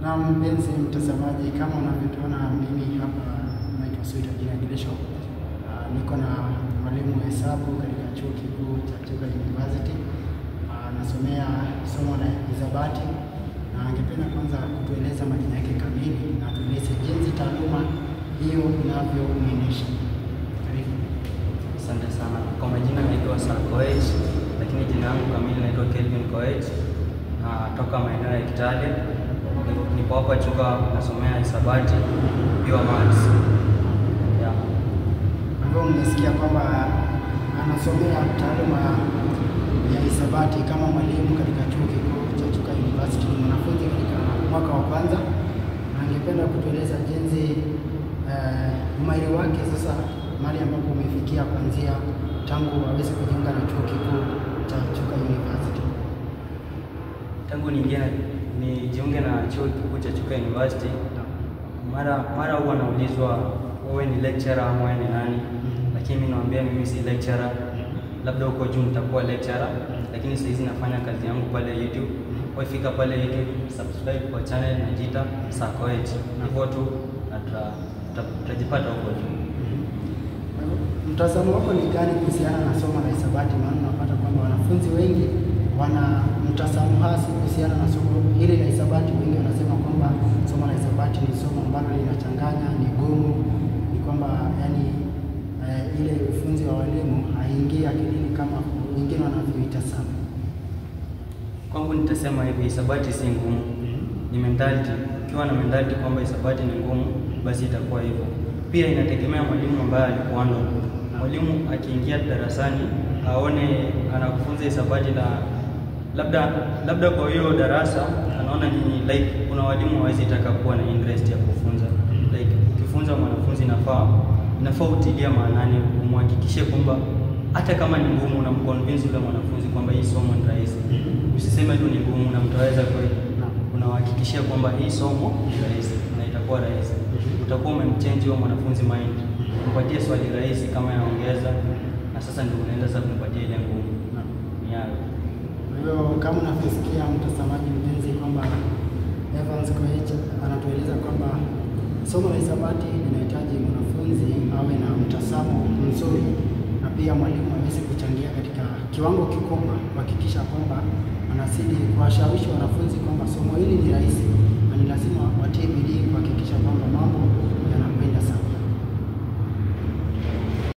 Na mpenzi mtazamaji, kama unavyotuona mimi hapa naitwa Sweet Agilisho. Niko na mwalimu wa hesabu katika chuo kikuu cha Chuka University. Nasomea somo la hisabati na angependa kwanza kutueleza majina yake kamili na tueleze jinsi taaluma hiyo inavyomwendesha. Karibu. Asante sana. Kwa majina naitwa Sarkoech, lakini jina langu kamili naitwa Kelvin Koech. Natoka maeneo ya Kitale. Nipo hapa Chuka nasomea hisabati, pure maths. Ambao mmesikia kwamba anasomea taaluma ya hisabati kama mwalimu katika chuo kikuu cha Chuka University, mwanafunzi katika mwaka wa kwanza. Angependa kutueleza jinsi umahiri wake sasa mahali ambapo umefikia kuanzia tangu aweze kujiunga na chuo kikuu cha Chuka University. Tangu nijiunge na chuo kikuu cha Chuka University, mara huwa naulizwa wewe ni lecturer ama wewe ni nani? Lakini mimi naambia mimi si lecturer. Labda huko juu nitakuwa lecturer, lakini sasa hizi nafanya kazi yangu pale YouTube. Ukifika pale YouTube, subscribe kwa channel najiita Sarkoech. Hivyo tu tutajipata huko juu. Mtazamo wako ni gani kuhusiana na somo la hisabati? Maana unapata kwamba wanafunzi wengi wana mtazamo hasi kuhusiana na somo hili la hisabati. Wengi wanasema kwamba somo la hisabati ni somo ambalo linachanganya, ni gumu, ni kwamba yani ile ufunzi wa walimu haingii akilini kama wengine wanavyoitazama. Kwangu nitasema hivi, hisabati si ngumu. Ni mentality. Ukiwa na mentality kwamba hisabati ni ngumu, basi itakuwa hivyo. Pia inategemea mwalimu ambaye alikuanza. Mwalimu akiingia darasani aone anakufunza hisabati labda kwa hiyo darasa anaona nyinyi like kuna walimu hawezi taka kuwa na interest ya kufunza. Like ukifunza mwanafunzi inafaa utilia maanani, umhakikishe kwamba hata kama ni ngumu na mconvince yule mwanafunzi kwamba hii somo ni rahisi. Usiseme tu ni ngumu na mtaweza kweli. Unahakikishia kwamba hii somo ni rahisi na itakuwa rahisi. Utakuwa umemchange huyo mwanafunzi mind. Umpatie swali rahisi kama yaongeza, na sasa ndio unaenda sasa kumpatia ile ngumu. Ni hayo. Kwa hiyo kama unavyosikia mtazamaji mpenzi kwamba Evans Koech anatueleza kwamba somo la hisabati linahitaji mwanafunzi awe na mtazamo mzuri na pia mwalimu aweze kuchangia katika kiwango kikubwa kuhakikisha kwamba anazidi kuwashawishi wanafunzi kwamba somo hili ni rahisi na ni lazima watie bidii kuhakikisha kwamba mambo yanakwenda sawa.